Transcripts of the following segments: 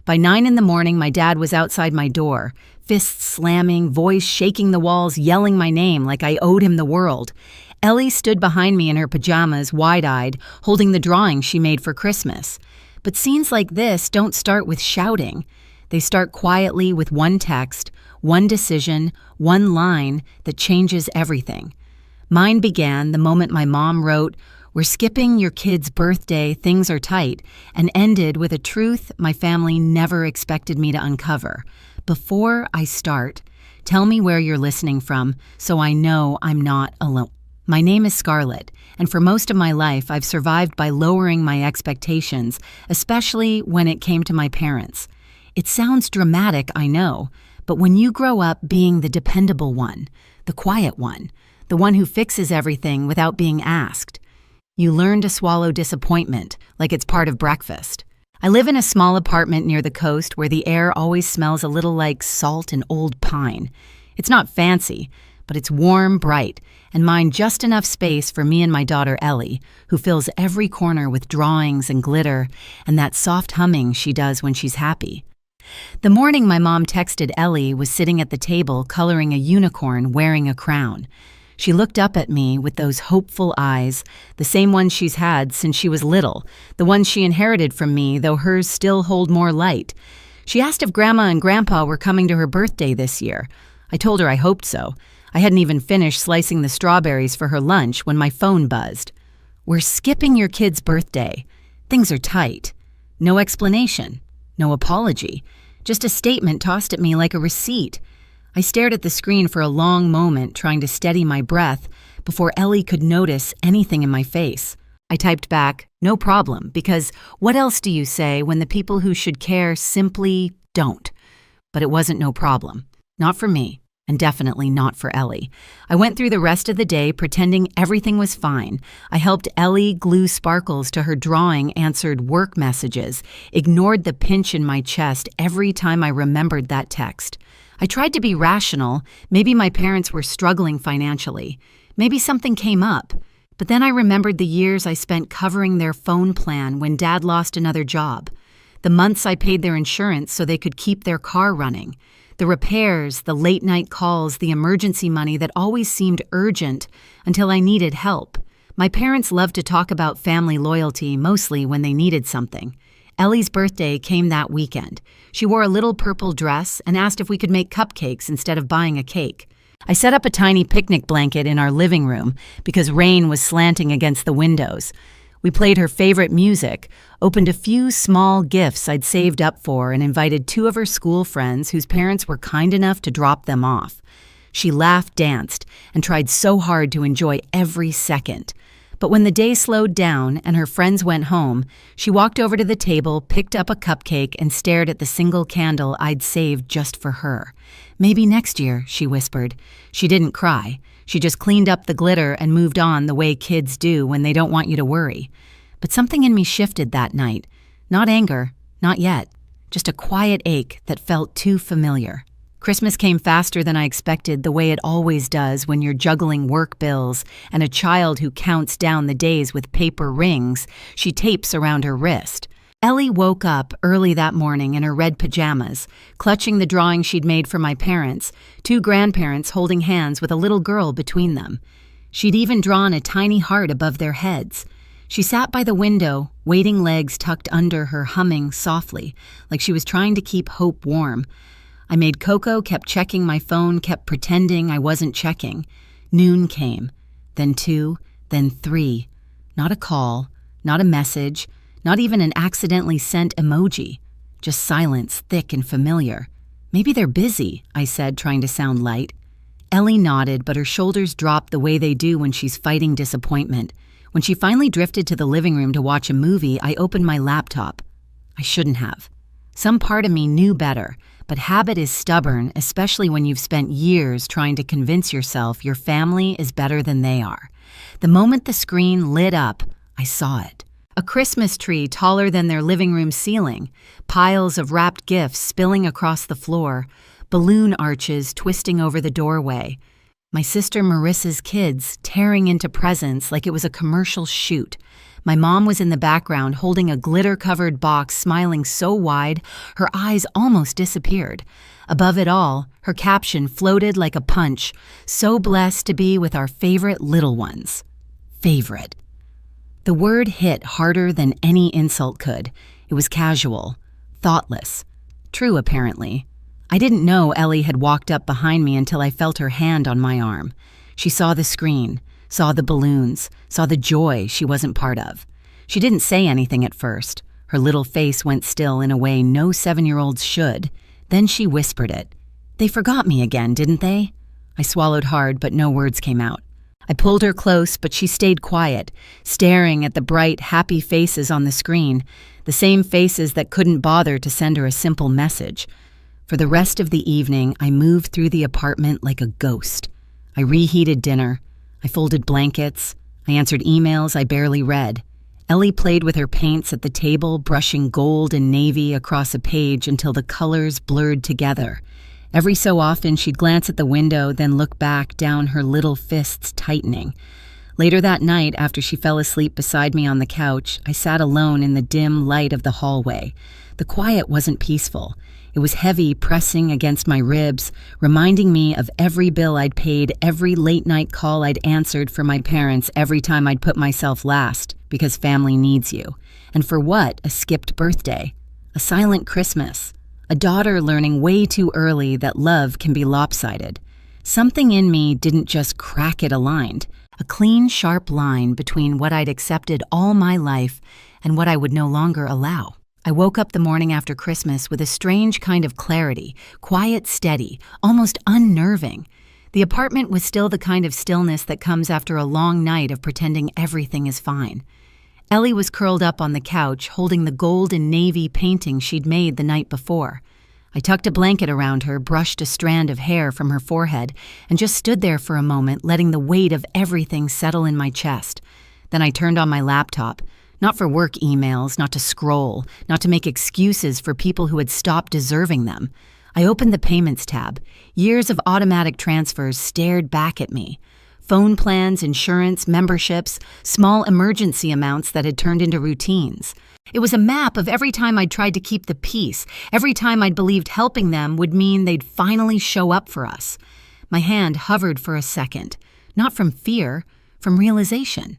By 9 in the morning, my dad was outside my door, fists slamming, voice shaking the walls, yelling my name like I owed him the world. Ellie stood behind me in her pajamas, wide-eyed, holding the drawing she made for Christmas. But scenes like this don't start with shouting. They start quietly with one text, one decision, one line that changes everything. Mine began the moment my mom wrote, "We're skipping your kid's birthday, things are tight," and ended with a truth my family never expected me to uncover. Before I start, tell me where you're listening from so I know I'm not alone. My name is Scarlett, and for most of my life I've survived by lowering my expectations, especially when it came to my parents. It sounds dramatic, I know, but when you grow up being the dependable one, the quiet one, the one who fixes everything without being asked, you learn to swallow disappointment like it's part of breakfast. I live in a small apartment near the coast where the air always smells a little like salt and old pine. It's not fancy, but it's warm, bright, and mine just enough space for me and my daughter Ellie, who fills every corner with drawings and glitter and that soft humming she does when she's happy. The morning my mom texted Ellie was sitting at the table coloring a unicorn wearing a crown. She looked up at me with those hopeful eyes, the same ones she's had since she was little, the ones she inherited from me, though hers still hold more light. She asked if Grandma and Grandpa were coming to her birthday this year. I told her I hoped so. I hadn't even finished slicing the strawberries for her lunch when my phone buzzed. "We're skipping your kid's birthday. Things are tight." No explanation, no apology, just a statement tossed at me like a receipt. I stared at the screen for a long moment, trying to steady my breath before Ellie could notice anything in my face. I typed back, "No problem," because what else do you say when the people who should care simply don't? But it wasn't no problem. Not for me. And definitely not for Ellie. I went through the rest of the day pretending everything was fine. I helped Ellie glue sparkles to her drawing, answered work messages, ignored the pinch in my chest every time I remembered that text. I tried to be rational. Maybe my parents were struggling financially. Maybe something came up. But then I remembered the years I spent covering their phone plan when Dad lost another job. The months I paid their insurance so they could keep their car running. The repairs, the late-night calls, the emergency money that always seemed urgent until I needed help. My parents loved to talk about family loyalty, mostly when they needed something. Ellie's birthday came that weekend. She wore a little purple dress and asked if we could make cupcakes instead of buying a cake. I set up a tiny picnic blanket in our living room because rain was slanting against the windows. We played her favorite music, opened a few small gifts I'd saved up for, and invited 2 of her school friends whose parents were kind enough to drop them off. She laughed, danced, and tried so hard to enjoy every second. But when the day slowed down and her friends went home, she walked over to the table, picked up a cupcake, and stared at the single candle I'd saved just for her. "Maybe next year," she whispered. She didn't cry. She just cleaned up the glitter and moved on the way kids do when they don't want you to worry. But something in me shifted that night. Not anger, not yet. Just a quiet ache that felt too familiar. Christmas came faster than I expected, the way it always does when you're juggling work bills and a child who counts down the days with paper rings she tapes around her wrist. Ellie woke up early that morning in her red pajamas, clutching the drawing she'd made for my parents, 2 grandparents holding hands with a little girl between them. She'd even drawn a tiny heart above their heads. She sat by the window, waiting legs tucked under her, humming softly, like she was trying to keep hope warm. I made cocoa, kept checking my phone, kept pretending I wasn't checking. Noon came, then 2, then 3. Not a call, not a message, not even an accidentally sent emoji. Just silence, thick and familiar. "Maybe they're busy," I said, trying to sound light. Ellie nodded, but her shoulders dropped the way they do when she's fighting disappointment. When she finally drifted to the living room to watch a movie, I opened my laptop. I shouldn't have. Some part of me knew better, but habit is stubborn, especially when you've spent years trying to convince yourself your family is better than they are. The moment the screen lit up, I saw it. A Christmas tree taller than their living room ceiling, piles of wrapped gifts spilling across the floor, balloon arches twisting over the doorway. My sister Marissa's kids tearing into presents like it was a commercial shoot. My mom was in the background holding a glitter-covered box, smiling so wide her eyes almost disappeared. Above it all, her caption floated like a punch, "So blessed to be with our favorite little ones." Favorite. The word hit harder than any insult could. It was casual, thoughtless. True, apparently. I didn't know Ellie had walked up behind me until I felt her hand on my arm. She saw the screen, saw the balloons, saw the joy she wasn't part of. She didn't say anything at first. Her little face went still in a way no 7-year-olds should. Then she whispered it. "They forgot me again, didn't they?" I swallowed hard, but no words came out. I pulled her close, but she stayed quiet, staring at the bright, happy faces on the screen, the same faces that couldn't bother to send her a simple message. For the rest of the evening, I moved through the apartment like a ghost. I reheated dinner. I folded blankets. I answered emails I barely read. Ellie played with her paints at the table, brushing gold and navy across a page until the colors blurred together. Every so often, she'd glance at the window, then look back, down, her little fists tightening. Later that night, after she fell asleep beside me on the couch, I sat alone in the dim light of the hallway. The quiet wasn't peaceful. It was heavy, pressing against my ribs, reminding me of every bill I'd paid, every late-night call I'd answered for my parents, every time I'd put myself last, because family needs you. And for what? A skipped birthday. A silent Christmas. A daughter learning way too early that love can be lopsided. Something in me didn't just crack it aligned. A clean, sharp line between what I'd accepted all my life and what I would no longer allow. I woke up the morning after Christmas with a strange kind of clarity, quiet, steady, almost unnerving. The apartment was still the kind of stillness that comes after a long night of pretending everything is fine. Ellie was curled up on the couch, holding the gold and navy painting she'd made the night before. I tucked a blanket around her, brushed a strand of hair from her forehead, and just stood there for a moment, letting the weight of everything settle in my chest. Then I turned on my laptop. Not for work emails, not to scroll, not to make excuses for people who had stopped deserving them. I opened the Payments tab. Years of automatic transfers stared back at me. Phone plans, insurance, memberships, small emergency amounts that had turned into routines. It was a map of every time I'd tried to keep the peace, every time I'd believed helping them would mean they'd finally show up for us. My hand hovered for a second, not from fear, from realization.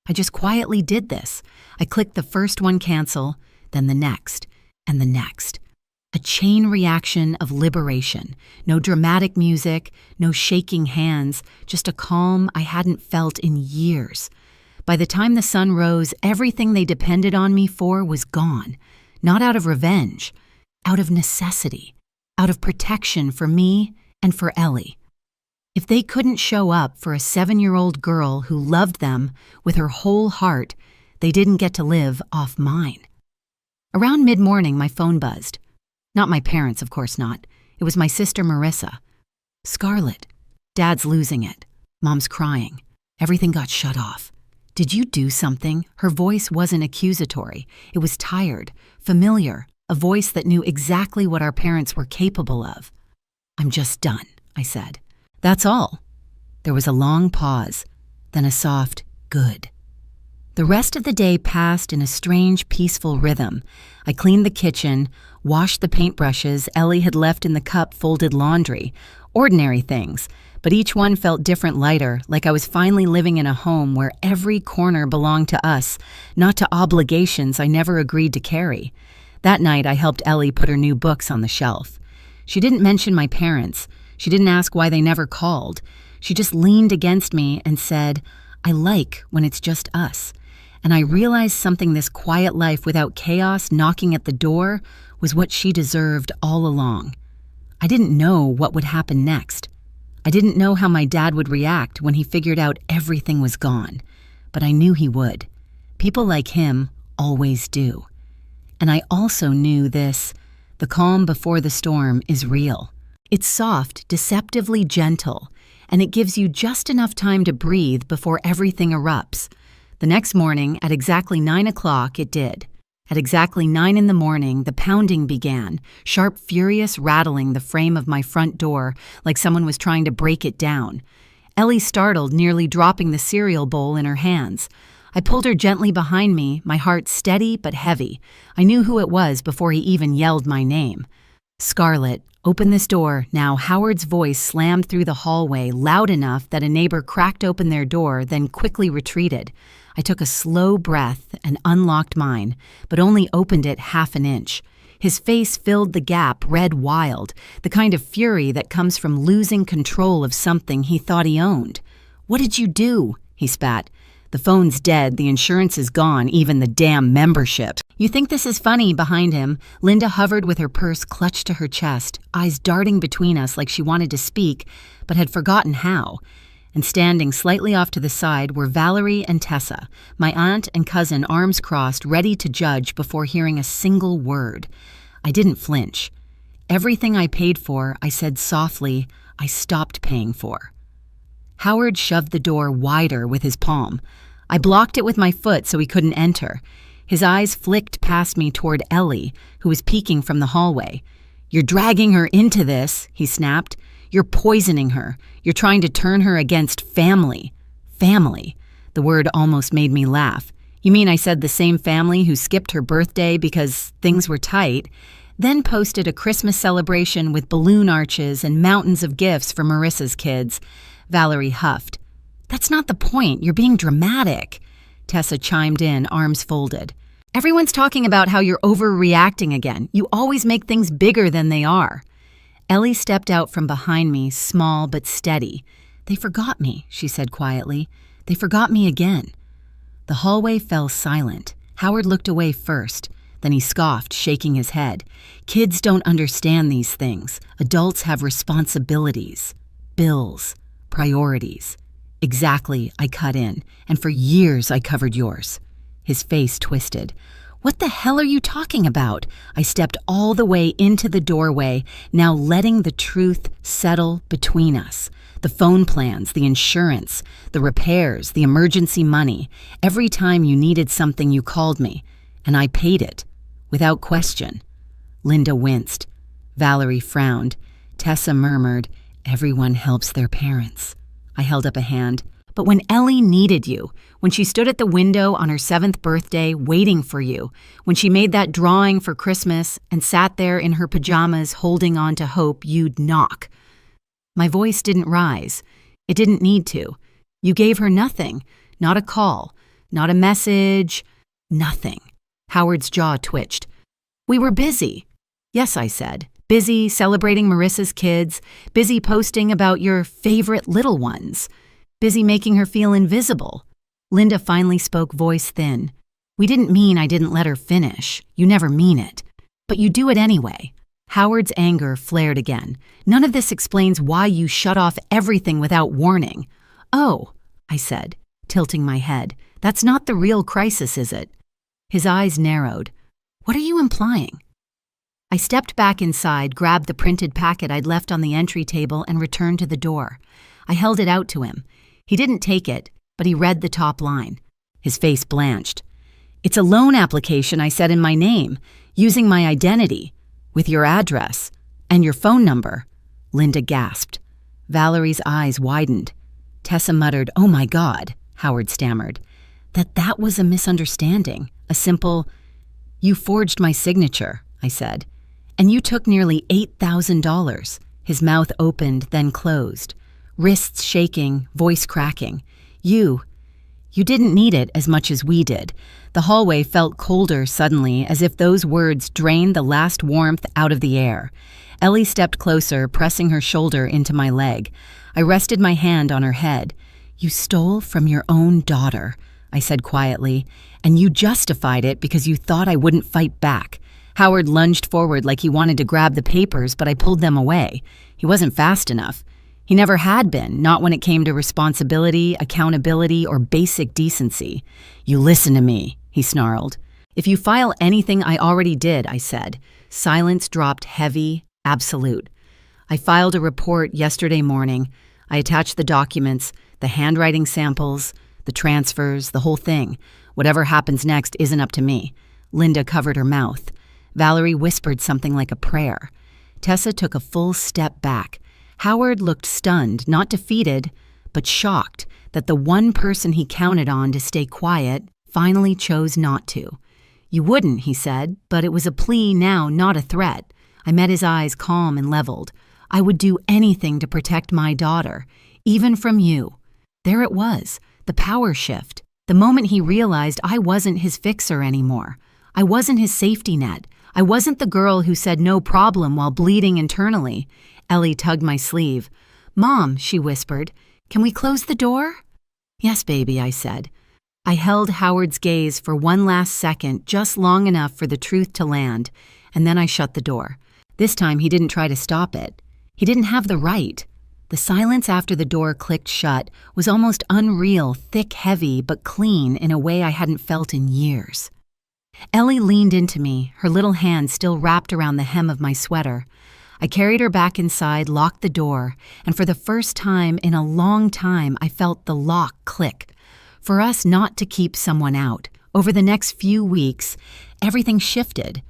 I just quietly did this. I clicked the first one cancel, then the next, and the next. A chain reaction of liberation. No dramatic music, no shaking hands, just a calm I hadn't felt in years. By the time the sun rose, everything they depended on me for was gone. Not out of revenge, out of necessity, out of protection for me and for Ellie. If they couldn't show up for a 7-year-old girl who loved them with her whole heart, they didn't get to live off mine. Around mid-morning, my phone buzzed. Not my parents, of course not. It was my sister Marissa. "Scarlett, Dad's losing it. Mom's crying. Everything got shut off. Did you do something?" Her voice wasn't accusatory. It was tired, familiar, a voice that knew exactly what our parents were capable of. "I'm just done," I said. "That's all." There was a long pause, then a soft, "good." The rest of the day passed in a strange, peaceful rhythm. I cleaned the kitchen, washed the paintbrushes Ellie had left in the cup, folded laundry. Ordinary things, but each one felt different, lighter, like I was finally living in a home where every corner belonged to us, not to obligations I never agreed to carry. That night, I helped Ellie put her new books on the shelf. She didn't mention my parents. She didn't ask why they never called. She just leaned against me and said, "I like when it's just us." And I realized something: this quiet life without chaos knocking at the door was what she deserved all along. I didn't know what would happen next. I didn't know how my dad would react when he figured out everything was gone. But I knew he would. People like him always do. And I also knew this: the calm before the storm is real. It's soft, deceptively gentle, and it gives you just enough time to breathe before everything erupts. The next morning, at exactly 9 o'clock, it did. At exactly 9 in the morning, the pounding began, sharp, furious rattling the frame of my front door like someone was trying to break it down. Ellie startled, nearly dropping the cereal bowl in her hands. I pulled her gently behind me, my heart steady but heavy. I knew who it was before he even yelled my name. "Scarlett, open this door." Now Howard's voice slammed through the hallway, loud enough that a neighbor cracked open their door, then quickly retreated. I took a slow breath and unlocked mine, but only opened it half an inch. His face filled the gap, red wild, the kind of fury that comes from losing control of something he thought he owned. "What did you do?" he spat. "The phone's dead, the insurance is gone, even the damn membership." "You think this is funny?" Behind him, Linda hovered with her purse clutched to her chest, eyes darting between us like she wanted to speak, but had forgotten how. And standing slightly off to the side were Valerie and Tessa, my aunt and cousin, arms crossed, ready to judge before hearing a single word. I didn't flinch. "Everything I paid for," I said softly, "I stopped paying for." Howard shoved the door wider with his palm. I blocked it with my foot so he couldn't enter. His eyes flicked past me toward Ellie, who was peeking from the hallway. "You're dragging her into this," he snapped. "You're poisoning her. You're trying to turn her against family." Family. The word almost made me laugh. "You mean I said the same family who skipped her birthday because things were tight, then posted a Christmas celebration with balloon arches and mountains of gifts for Marissa's kids?" Valerie huffed. "That's not the point. You're being dramatic." Tessa chimed in, arms folded. "Everyone's talking about how you're overreacting again. You always make things bigger than they are." Ellie stepped out from behind me, small but steady. "They forgot me," she said quietly. "They forgot me again." The hallway fell silent. Howard looked away first. Then he scoffed, shaking his head. "Kids don't understand these things. Adults have responsibilities. Bills. Priorities." "Exactly," I cut in. "And for years I covered yours." His face twisted. "What the hell are you talking about?" I stepped all the way into the doorway, now letting the truth settle between us. The phone plans, the insurance, the repairs, the emergency money. Every time you needed something, you called me, and I paid it, without question. Linda winced. Valerie frowned. Tessa murmured, "Everyone helps their parents." I held up a hand. "But when Ellie needed you, when she stood at the window on her 7th birthday waiting for you, when she made that drawing for Christmas and sat there in her pajamas holding on to hope you'd knock." My voice didn't rise. It didn't need to. "You gave her nothing. Not a call. Not a message. Nothing." Howard's jaw twitched. "We were busy." "Yes," I said. "Busy celebrating Marissa's kids. Busy posting about your favorite little ones. Busy making her feel invisible." Linda finally spoke, voice thin. "We didn't mean I didn't let her finish. You never mean it. But you do it anyway." Howard's anger flared again. "None of this explains why you shut off everything without warning." "Oh," I said, tilting my head. "That's not the real crisis, is it?" His eyes narrowed. "What are you implying?" I stepped back inside, grabbed the printed packet I'd left on the entry table, and returned to the door. I held it out to him. He didn't take it, but he read the top line. His face blanched. "It's a loan application I said in my name, using my identity, with your address, and your phone number." Linda gasped. Valerie's eyes widened. Tessa muttered, "Oh my God," Howard stammered. That was a misunderstanding, a simple, "You forged my signature," I said. "And you took nearly $8,000. His mouth opened, then closed. Wrists shaking, voice cracking. You didn't need it as much as we did." The hallway felt colder suddenly, as if those words drained the last warmth out of the air. Ellie stepped closer, pressing her shoulder into my leg. I rested my hand on her head. "You stole from your own daughter," I said quietly, "and you justified it because you thought I wouldn't fight back." Howard lunged forward like he wanted to grab the papers, but I pulled them away. He wasn't fast enough. He never had been, not when it came to responsibility, accountability, or basic decency. "You listen to me," he snarled. "If you file anything I already did," I said. Silence dropped heavy, absolute. "I filed a report yesterday morning. I attached the documents, the handwriting samples, the transfers, the whole thing. Whatever happens next isn't up to me." Linda covered her mouth. Valerie whispered something like a prayer. Tessa took a full step back. Howard looked stunned, not defeated, but shocked that the one person he counted on to stay quiet finally chose not to. "You wouldn't," he said, but it was a plea now, not a threat. I met his eyes, calm and leveled. "I would do anything to protect my daughter, even from you." There it was, the power shift. The moment he realized I wasn't his fixer anymore. I wasn't his safety net. I wasn't the girl who said no problem while bleeding internally. Ellie tugged my sleeve. "Mom," she whispered, "can we close the door?" "Yes, baby," I said. I held Howard's gaze for one last second, just long enough for the truth to land, and then I shut the door. This time he didn't try to stop it. He didn't have the right. The silence after the door clicked shut was almost unreal, thick, heavy, but clean in a way I hadn't felt in years. Ellie leaned into me, her little hand still wrapped around the hem of my sweater. I carried her back inside, locked the door, and for the first time in a long time I felt the lock click. For us not to keep someone out. Over the next few weeks, everything shifted.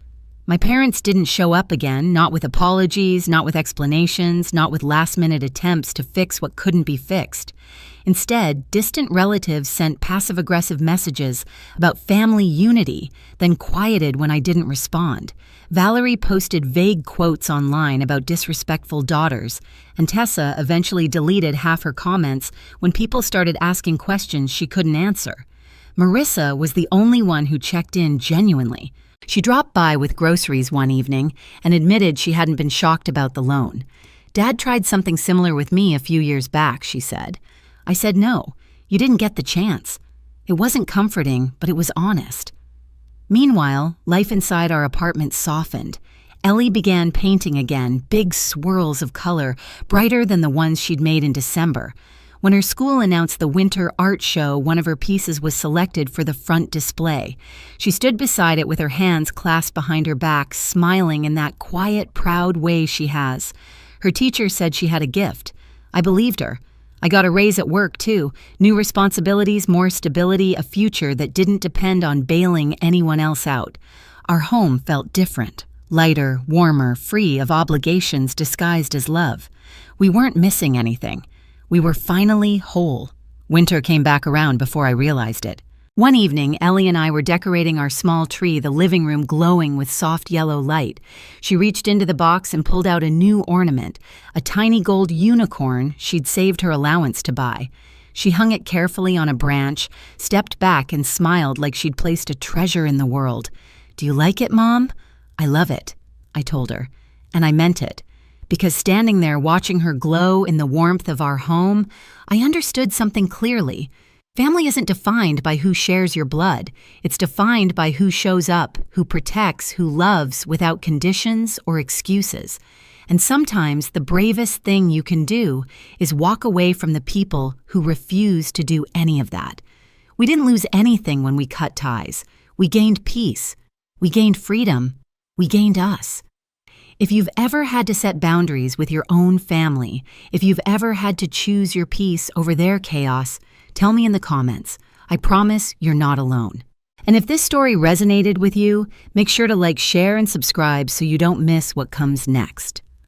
My parents didn't show up again, not with apologies, not with explanations, not with last-minute attempts to fix what couldn't be fixed. Instead, distant relatives sent passive-aggressive messages about family unity, then quieted when I didn't respond. Valerie posted vague quotes online about disrespectful daughters, and Tessa eventually deleted half her comments when people started asking questions she couldn't answer. Marissa was the only one who checked in genuinely. She dropped by with groceries one evening and admitted she hadn't been shocked about the loan. "Dad tried something similar with me a few years back," she said. I said, "No, you didn't get the chance." It wasn't comforting, but it was honest. Meanwhile, life inside our apartment softened. Ellie began painting again, big swirls of color, brighter than the ones she'd made in December. When her school announced the winter art show, one of her pieces was selected for the front display. She stood beside it with her hands clasped behind her back, smiling in that quiet, proud way she has. Her teacher said she had a gift. I believed her. I got a raise at work, too. New responsibilities, more stability, a future that didn't depend on bailing anyone else out. Our home felt different, lighter, warmer, free of obligations disguised as love. We weren't missing anything. We were finally whole. Winter came back around before I realized it. One evening, Ellie and I were decorating our small tree, the living room glowing with soft yellow light. She reached into the box and pulled out a new ornament, a tiny gold unicorn she'd saved her allowance to buy. She hung it carefully on a branch, stepped back and smiled like she'd placed a treasure in the world. "Do you like it, Mom?" "I love it," I told her, and I meant it. Because standing there watching her glow in the warmth of our home, I understood something clearly. Family isn't defined by who shares your blood. It's defined by who shows up, who protects, who loves without conditions or excuses. And sometimes the bravest thing you can do is walk away from the people who refuse to do any of that. We didn't lose anything when we cut ties. We gained peace. We gained freedom. We gained us. If you've ever had to set boundaries with your own family, if you've ever had to choose your peace over their chaos, tell me in the comments. I promise you're not alone. And if this story resonated with you, make sure to like, share, and subscribe so you don't miss what comes next.